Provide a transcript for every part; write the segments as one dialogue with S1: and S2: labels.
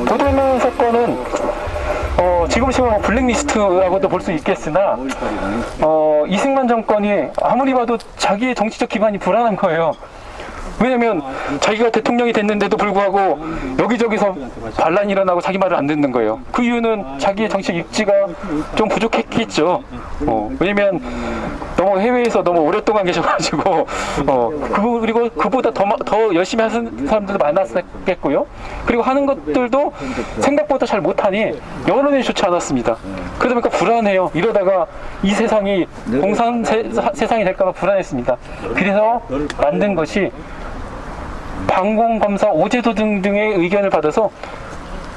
S1: 보도연맹 사건은 지금 시각 블랙리스트라고도 볼 수 있겠으나 이승만 정권이 아무리 봐도 자기의 정치적 기반이 불안한 거예요. 왜냐면 자기가 대통령이 됐는데도 불구하고 여기저기서 반란이 일어나고 자기 말을 안 듣는 거예요. 그 이유는 자기의 정치적 입지가 좀 부족했겠죠. 왜냐면 너무 해외에서 너무 오랫동안 계셔가지고 그리고 그보다 더 열심히 하는 사람들도 많았겠고요. 그리고 하는 것들도 생각보다 잘 못하니 여론이 좋지 않았습니다. 그러다 보니까 불안해요. 이러다가 이 세상이 공산 세상이 될까봐 불안했습니다. 그래서 만든 것이 방공검사 오제도 등등의 의견을 받아서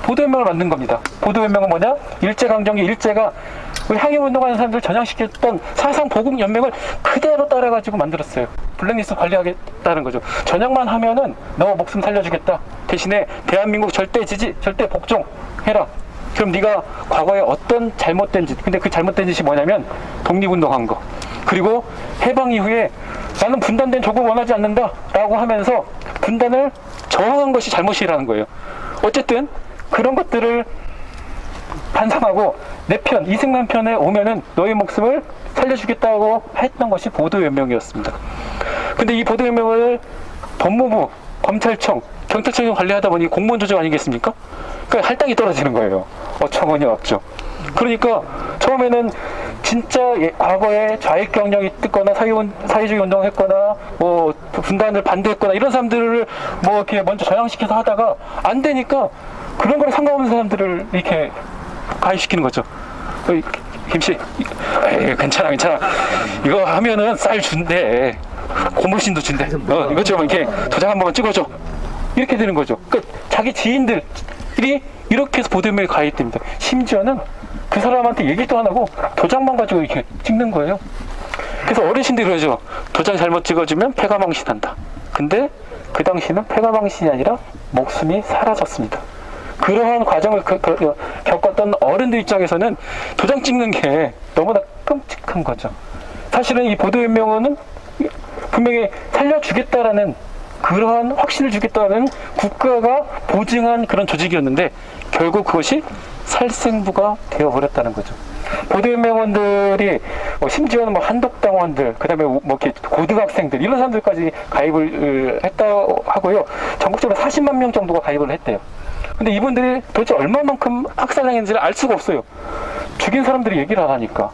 S1: 보도연맹을 만든 겁니다. 보도연맹은 뭐냐? 일제강점기 일제가 우리 항일운동하는 사람들 전향시켰던 사상 보국연맹을 그대로 따라가지고 만들었어요. 블랙리스트 관리하겠다는 거죠. 전향만 하면은 너 목숨 살려주겠다. 대신에 대한민국 절대 지지, 절대 복종해라. 그럼 네가 과거에 어떤 잘못된 짓, 근데 그 잘못된 짓이 뭐냐면 독립운동한 거. 그리고 해방 이후에 나는 분단된 조국 원하지 않는다 라고 하면서 분단을 저항한 것이 잘못이라는 거예요. 어쨌든 그런 것들을 반성하고 내 편, 이승만 편에 오면은 너의 목숨을 살려주겠다고 했던 것이 보도연맹이었습니다. 근데 이 보도연맹을 법무부, 검찰청, 경찰청이 관리하다 보니 공무원 조직 아니겠습니까? 그러니까 할당이 떨어지는 거예요. 어처구니 없죠. 그러니까 처음에는 진짜 과거에 좌익 경력이 있거나 사회주의 운동을 했거나 뭐 분단을 반대했거나 이런 사람들을 뭐 이렇게 먼저 전향시켜서 하다가 안 되니까 그런 거랑 상관없는 사람들을 이렇게 가입시키는 거죠. 김씨, 괜찮아. 이거 하면은 쌀 준대. 고무신도 준대. 이것 좀 이렇게 도장 한 번만 찍어줘. 이렇게 되는 거죠. 그러니까 자기 지인들이 이렇게 해서 보도연맹에 가입됩니다. 심지어는 그 사람한테 얘기도 안 하고 도장만 가지고 이렇게 찍는 거예요. 그래서 어르신들이 그러죠. 도장 잘못 찍어주면 폐가망신한다. 근데 그 당시는 폐가망신이 아니라 목숨이 사라졌습니다. 그러한 과정을 겪었던 어른들 입장에서는 도장 찍는 게 너무나 끔찍한 거죠. 사실은 이 보도연맹은 분명히 살려주겠다라는 그러한 확신을 주겠다는 국가가 보증한 그런 조직이었는데 결국 그것이 살생부가 되어버렸다는 거죠. 보도연맹원들이 심지어는 뭐 한독당원들, 그 다음에 뭐 이렇게 고등학생들 이런 사람들까지 가입을 했다고 하고요. 전국적으로 40만 명 정도가 가입을 했대요. 근데 이분들이 도대체 얼마만큼 학살당했는지를 알 수가 없어요. 죽인 사람들이 얘기를 안 하니까.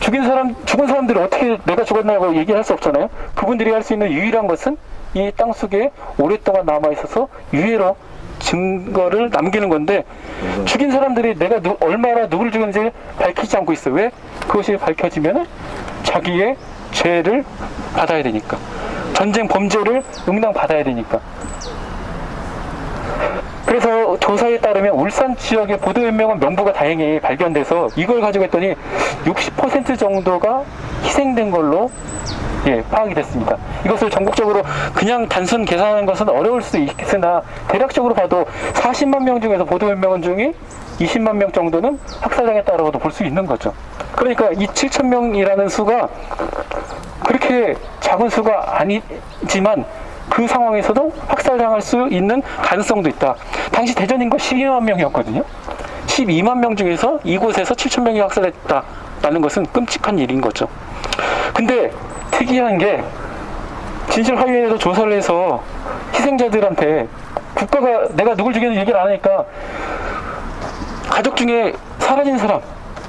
S1: 죽은 사람들이 어떻게 내가 죽었나고 얘기를 할 수 없잖아요. 그분들이 할 수 있는 유일한 것은 이 땅속에 오랫동안 남아있어서 유해로 증거를 남기는 건데 죽인 사람들이 내가 얼마나 누구를 죽였는지 밝히지 않고 있어요. 왜? 그것이 밝혀지면 자기의 죄를 받아야 되니까. 전쟁 범죄를 응당받아야 되니까. 그래서 조사에 따르면 울산 지역의 보도연맹원 명부가 다행히 발견돼서 이걸 가지고 했더니 60% 정도가 희생된 걸로 파악이 됐습니다. 이것을 전국적으로 그냥 단순 계산하는 것은 어려울 수 있으나 대략적으로 봐도 40만 명 중에서 보도연맹원 중에 20만 명 정도는 학살당했다라고도 볼 수 있는 거죠. 그러니까 이 7천 명이라는 수가 그렇게 작은 수가 아니지만 그 상황에서도 학살당할 수 있는 가능성도 있다. 당시 대전 인구 12만 명이었거든요. 12만 명 중에서 이곳에서 7천 명이 학살했다라는 것은 끔찍한 일인 거죠. 근데 특이한 게 진실화위원회에서 조사를 해서 희생자들한테 국가가 내가 누굴 죽였는지 얘기를 안 하니까 가족 중에 사라진 사람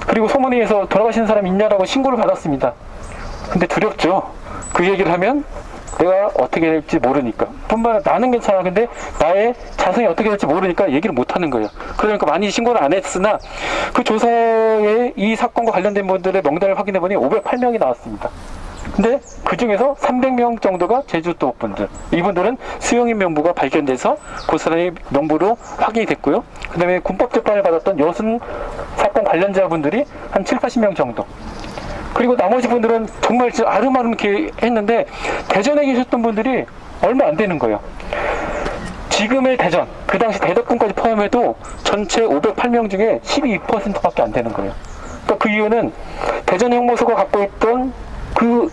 S1: 그리고 소문에서 돌아가신 사람 있냐라고 신고를 받았습니다. 근데 두렵죠. 그 얘기를 하면 내가 어떻게 될지 모르니까. 뿐만 아니라 나는 괜찮아. 근데 나의 자손이 어떻게 될지 모르니까 얘기를 못 하는 거예요. 그러니까 많이 신고를 안 했으나 그 조사에 이 사건과 관련된 분들의 명단을 확인해보니 508명이 나왔습니다. 근데 그 중에서 300명 정도가 제주도 분들. 이분들은 수용인 명부가 발견돼서 그 사람의 명부로 확인이 됐고요. 그 다음에 군법재판을 받았던 여순 사건 관련자분들이 한 7, 80명 정도. 그리고 나머지 분들은 정말 아름아름 이렇게 했는데 대전에 계셨던 분들이 얼마 안 되는 거예요. 지금의 대전, 그 당시 대덕군까지 포함해도 전체 508명 중에 12%밖에 안 되는 거예요. 그러니까 그 이유는 대전 형무소가 갖고 있던 그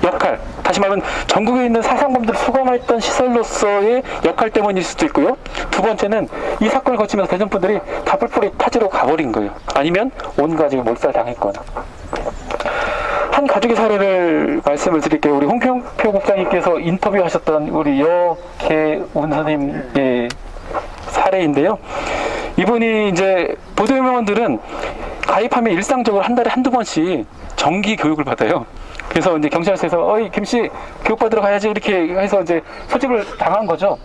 S1: 역할, 다시 말하면 전국에 있는 사상범들을 수감했던 시설로서의 역할 때문일 수도 있고요. 두 번째는 이 사건을 거치면서 대전 분들이 다 뿔뿔이 타지로 가버린 거예요. 아니면 온 가족이 몰살당했거나. 한 가족의 사례를 말씀을 드릴게요. 우리 홍평표 국장님께서 인터뷰하셨던 우리 여계운 선생님의 사례인데요. 이분이 이제 보도유명원들은 가입하면 일상적으로 한 달에 한두 번씩 정기 교육을 받아요. 그래서 이제 경찰서에서 어이 김씨 교육받으러 가야지 이렇게 해서 이제 소집을 당한 거죠.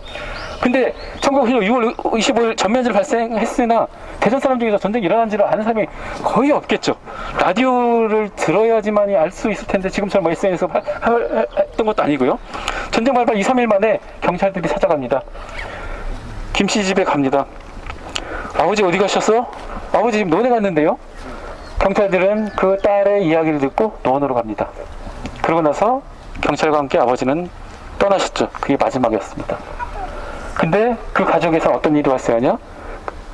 S1: 근데 1990년 6월 25일 전면질 발생했으나 대전 사람 중에서 전쟁이 일어난지를 아는 사람이 거의 없겠죠. 라디오를 들어야지만이 알 수 있을 텐데 지금처럼 뭐 SNS에서 했던 것도 아니고요. 전쟁 발발 2, 3일 만에 경찰들이 찾아갑니다. 김씨 집에 갑니다. 아버지 어디 가셨어? 아버지 지금 논에 갔는데요. 경찰들은 그 딸의 이야기를 듣고 논으로 갑니다. 그러고 나서 경찰과 함께 아버지는 떠나셨죠. 그게 마지막이었습니다. 근데 그 가족에서 어떤 일이 왔어요?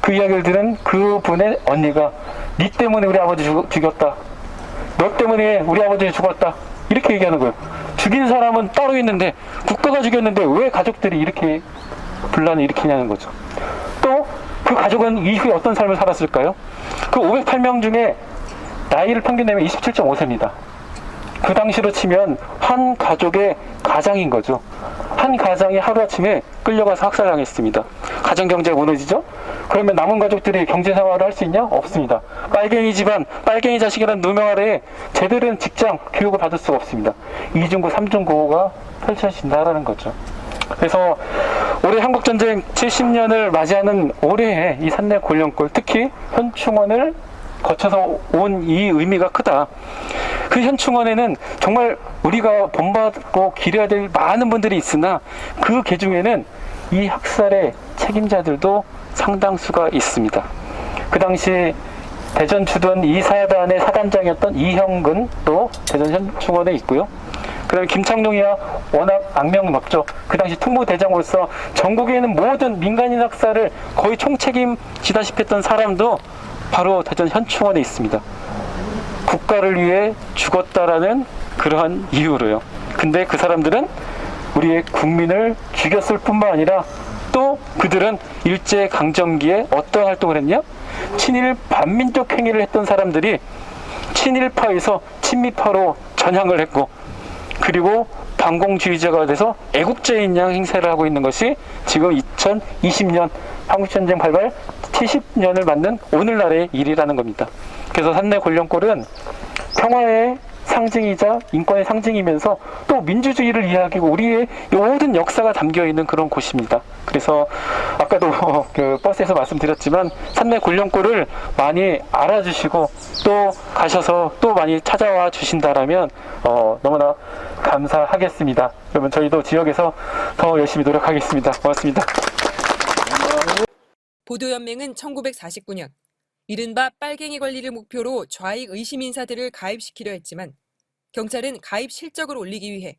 S1: 그 이야기를 들은 그분의 언니가 니 때문에 우리 아버지 죽였다. 너 때문에 우리 아버지 죽었다. 이렇게 얘기하는 거예요. 죽인 사람은 따로 있는데 국가가 죽였는데 왜 가족들이 이렇게 분란을 일으키냐는 거죠. 또 그 가족은 이후에 어떤 삶을 살았을까요? 그 508명 중에 나이를 평균 내면 27.5세입니다. 그 당시로 치면 한 가족의 가장인 거죠. 한 가장이 하루아침에 끌려가서 학살당했습니다. 가정경제가 무너지죠? 그러면 남은 가족들이 경제생활을 할 수 있냐? 없습니다. 빨갱이 집안, 빨갱이 자식이라는 누명 아래에 제대로 된 직장, 교육을 받을 수가 없습니다. 이중고, 삼중고가 펼쳐진다라는 거죠. 그래서 올해 한국전쟁 70년을 맞이하는 올해의 이 산내 골령골, 특히 현충원을 거쳐서 온 이 의미가 크다. 그 현충원에는 정말 우리가 본받고 기려야 될 많은 분들이 있으나 그 계중에는 이 학살의 책임자들도 상당수가 있습니다. 그 당시 대전 주둔 이사단의 사단장이었던 이형근도 대전 현충원에 있고요. 그 다음에 김창룡이야 워낙 악명 높죠. 그 당시 특무대장으로서 전국에 있는 모든 민간인 학살을 거의 총책임지다시피 했던 사람도 바로 대전 현충원에 있습니다. 국가를 위해 죽었다라는 그러한 이유로요. 근데 그 사람들은 우리의 국민을 죽였을 뿐만 아니라 또 그들은 일제강점기에 어떤 활동을 했냐? 친일 반민족 행위를 했던 사람들이 친일파에서 친미파로 전향을 했고, 그리고 반공주의자가 돼서 애국자인 양 행세를 하고 있는 것이 지금 2020년 한국전쟁 발발 70년을 맞는 오늘날의 일이라는 겁니다. 그래서 산내 골령골은 평화의 상징이자 인권의 상징이면서 또 민주주의를 이야기하고 우리의 모든 역사가 담겨있는 그런 곳입니다. 그래서 아까도 그 버스에서 말씀드렸지만 산내 골령골을 많이 알아주시고 또 가셔서 또 많이 찾아와 주신다라면 너무나 감사하겠습니다. 그러면 저희도 지역에서 더 열심히 노력하겠습니다. 고맙습니다.
S2: 보도연맹은 1949년 이른바 빨갱이 관리를 목표로 좌익 의심 인사들을 가입시키려 했지만 경찰은 가입 실적을 올리기 위해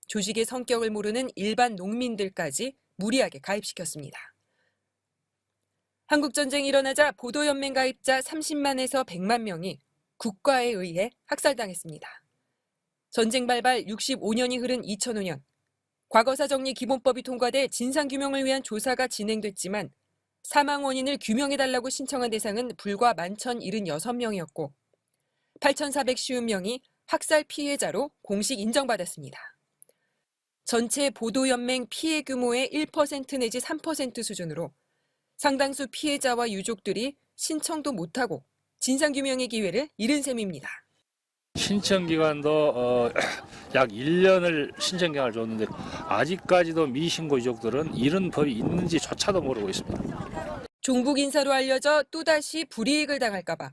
S2: 조직의 성격을 모르는 일반 농민들까지 무리하게 가입시켰습니다. 한국전쟁이 일어나자 보도연맹 가입자 30만에서 100만 명이 국가에 의해 학살당했습니다. 전쟁 발발 65년이 흐른 2005년, 과거사정리 기본법이 통과돼 진상규명을 위한 조사가 진행됐지만 사망 원인을 규명해달라고 신청한 대상은 불과 11,076명이었고 8,450명이 학살 피해자로 공식 인정받았습니다. 전체 보도연맹 피해 규모의 1% 내지 3% 수준으로 상당수 피해자와 유족들이 신청도 못하고 진상규명의 기회를 잃은 셈입니다.
S3: 신청 기간도 약 1년을 신청 기간을 줬는데 아직까지도 미신고 유족들은 이런 법이 있는지조차도 모르고 있습니다.
S2: 종북 인사로 알려져 또다시 불이익을 당할까 봐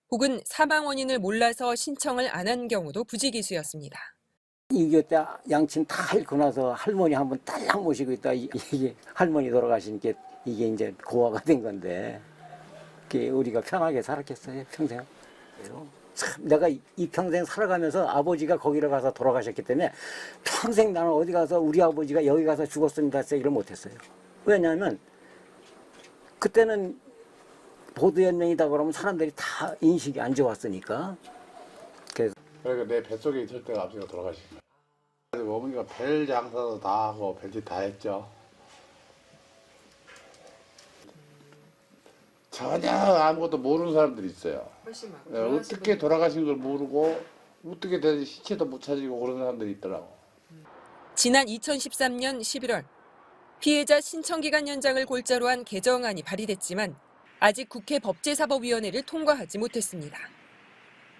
S2: 혹은 사망 원인을 몰라서 신청을 안 한 경우도 부지기수였습니다.
S4: 6.25 때 양친 다 잃고 나서 할머니 한 번 딸랑 모시고 있다. 이게 할머니 돌아가시니까 이게 이제 고아가 된 건데 우리가 편하게 살았겠어요, 평생. 참 내가 이 평생 살아가면서 아버지가 거기를 가서 돌아가셨기 때문에 평생 나는 어디 가서 우리 아버지가 여기 가서 죽었습니다 얘기를 못했어요. 왜냐하면 그때는 보도연맹이다 그러면 사람들이 다 인식이 안 좋았으니까.
S5: 그러니까 내 뱃속에 있을 때가 아버지가 돌아가신 거예요. 어머니가 벨 장사도 다 하고 별짓 다 했죠. 전혀 아무것도 모르는 사람들이 있어요. 어떻게 돌아가신 걸 모르고 어떻게 된 시체도 못 찾고 그런 사람들이 있더라고.
S2: 지난 2013년 11월 피해자 신청기간 연장을 골자로 한 개정안이 발의됐지만 아직 국회 법제사법위원회를 통과하지 못했습니다.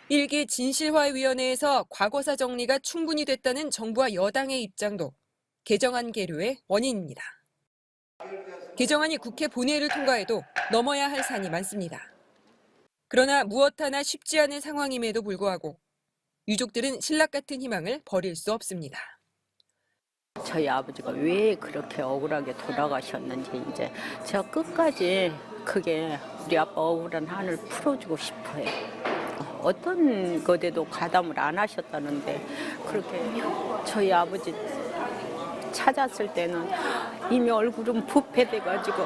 S2: 일기 진실화위원회에서 과거사 정리가 충분히 됐다는 정부와 여당의 입장도 개정안 계류의 원인입니다. 개정안이 국회 본회의를 통과해도 넘어야 할 산이 많습니다. 그러나 무엇 하나 쉽지 않은 상황임에도 불구하고 유족들은 신락 같은 희망을 버릴 수 없습니다.
S6: 저희 아버지가 왜 그렇게 억울하게 돌아가셨는지 이제 제가 끝까지 그게 우리 아빠 억울한 한을 풀어주고 싶어요. 어떤 것에도 가담을 안 하셨다는데 그렇게 저희 아버지 찾았을 때는 이미 얼굴은 부패돼가지고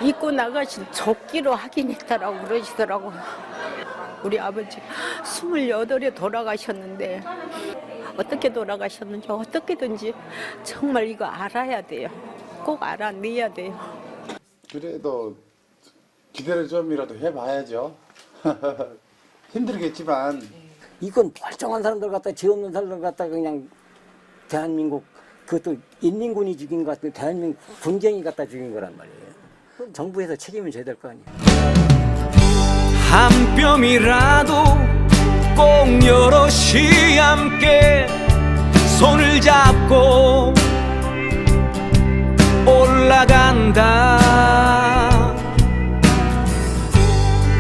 S6: 입고 나가신 조끼로 확인했다라고 그러시더라고요. 우리 아버지 28에 돌아가셨는데 어떻게 돌아가셨는지 어떻게든지 정말 이거 알아야 돼요. 꼭 알아내야 돼요.
S5: 그래도 기대를 좀이라도 해봐야죠. 힘들겠지만
S4: 이건 멀쩡한 사람들 갖다 죄 없는 사람들 갖다 그냥 대한민국 그것도 인민군이 죽인 것 같은 대한민국 군경이 갖다 죽인 거란 말이에요. 정부에서 책임을 져야 될 거 아니에요.
S7: 한 뼘이라도 꼭 여럿이 함께 손을 잡고 올라간다.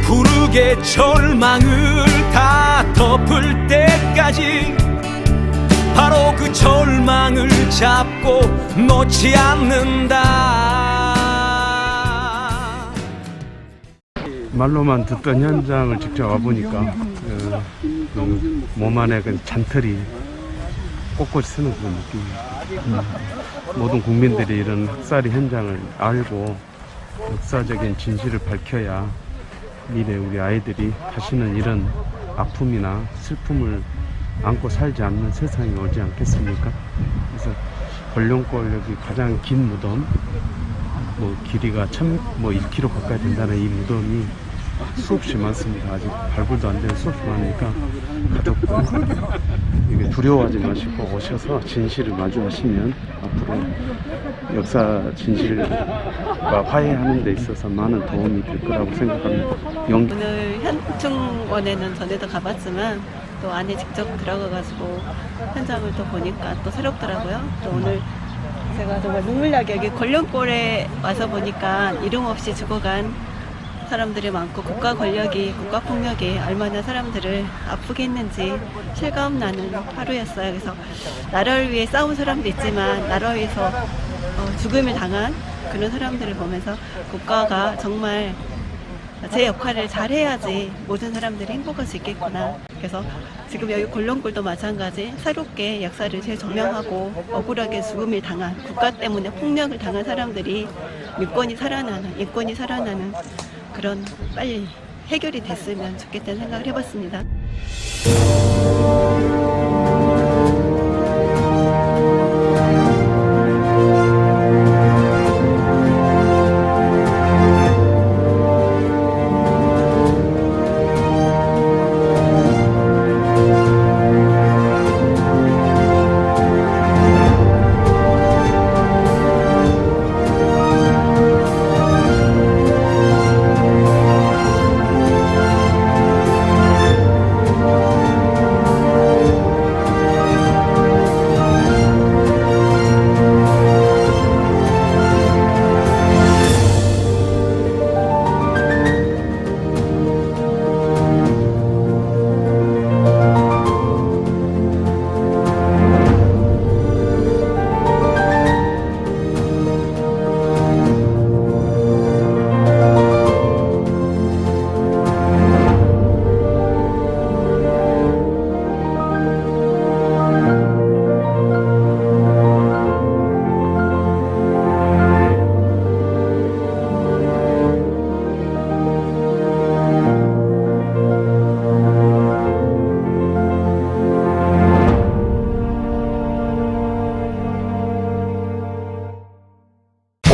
S7: 부르게 절망을 다 덮을 때까지 바로 그 절망을 잡고 놓지 않는다.
S8: 말로만 듣던 현장을 직접 와보니까 몸 안에 그 잔털이 꼿꼿이 서는 그런 느낌이에요. 모든 국민들이 이런 학살의 현장을 알고 역사적인 진실을 밝혀야 미래 우리 아이들이 다시는 이런 아픔이나 슬픔을 안고 살지 않는 세상이 오지 않겠습니까? 그래서 권룡골 여기 가장 긴 무덤, 길이가 1km 가까이 된다는 이 무덤이 수없이 많습니다. 아직 발굴도 안 되는 수없이 많으니까 가족들 이게 두려워하지 마시고 오셔서 진실을 마주하시면 앞으로 역사 진실과 화해하는 데 있어서 많은 도움이 될 거라고 생각합니다.
S9: 오늘 현충원에는 전에도 가봤지만 또 안에 직접 들어가가지고 현장을 또 보니까 또 새롭더라고요. 또 오늘 제가 정말 눈물 나게 여기 권룡골에 와서 보니까 이름 없이 죽어간 사람들이 많고 국가 권력이 국가 폭력이 얼마나 사람들을 아프게 했는지 실감 나는 하루였어요. 그래서 나라를 위해 싸운 사람도 있지만 나라를 위해서 죽음을 당한 그런 사람들을 보면서 국가가 정말 제 역할을 잘 해야지 모든 사람들이 행복할 수 있겠구나. 그래서 지금 여기 권룡골도 마찬가지 새롭게 역사를 재조명하고 억울하게 죽음을 당한 국가 때문에 폭력을 당한 사람들이 인권이 살아나는 그런 빨리 해결이 됐으면 좋겠다는 생각을 해봤습니다.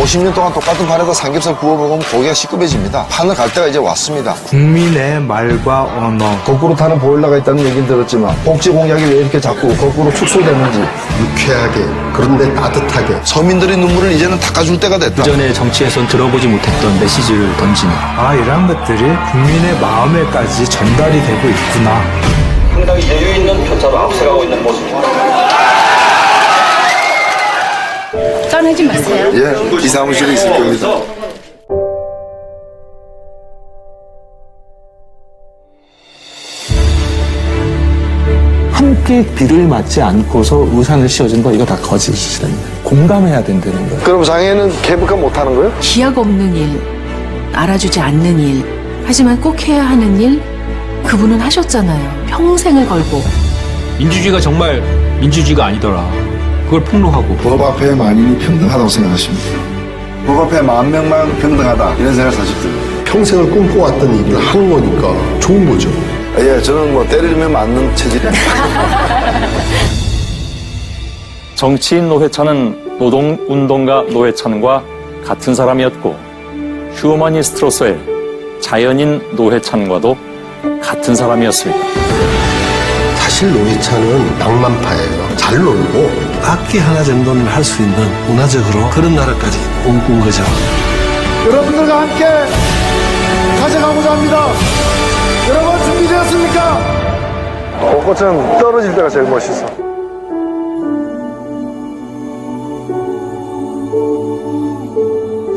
S10: 50년 동안 똑같은 판에다 삼겹살 구워 먹으면 고기가 시급해집니다. 판을 갈 때가 이제 왔습니다.
S7: 국민의 말과 언어,
S10: 거꾸로 타는 보일러가 있다는 얘기는 들었지만 복지 공약이 왜 이렇게 자꾸 거꾸로 축소되는지
S11: 유쾌하게 그런데 따뜻하게
S10: 서민들의 눈물을 이제는 닦아줄 때가 됐다.
S12: 그전에 정치에선 들어보지 못했던 메시지를 던지는
S7: 이런 것들이 국민의 마음에까지 전달이 되고 있구나.
S12: 상당히 여유 있는 표차로 앞서가고 있는 모습입니다.
S6: 떠나지 마세요.
S10: 예, 이 사무실에 있을 겁니다.
S12: 함께 비를 맞지 않고서 우산을 씌워준다, 이거 다 거짓이랍니다. 공감해야 된다는 거예요.
S10: 그럼 장애는 개북화 못하는 거예요?
S13: 기약 없는 일, 알아주지 않는 일, 하지만 꼭 해야 하는 일, 그분은 하셨잖아요. 평생을 걸고.
S12: 민주주의가 정말 민주주의가 아니더라. 그걸 폭로하고.
S10: 법 앞에 만인이 평등하다고 생각하십니까? 법 앞에 10,000명만 평등하다 이런 생각 사실 듭니다.
S11: 평생을 꿈꿔왔던 일을 하는 거니까 좋은 거죠.
S10: 예, 저는 뭐 때리면 맞는 체질입니다.
S12: 정치인 노회찬은 노동운동가 노회찬과 같은 사람이었고, 휴머니스트로서의 자연인 노회찬과도 같은 사람이었습니다.
S11: 사실 노회찬은 낭만파예요. 잘 놀고 악기 하나 정도는 할 수 있는 문화적으로 그런 나라까지 꿈꾼 거죠.
S10: 여러분들과 함께 가져가고자 합니다. 여러분 준비되었습니까? 벚꽃은 떨어질 때가 제일 멋있어.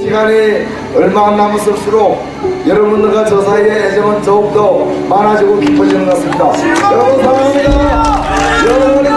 S10: 시간이 얼마 안 남았을수록 여러분들과 저 사이의 애정은 더욱더 많아지고 깊어지는 것 같습니다. 여러분 사랑합니다. 여러분이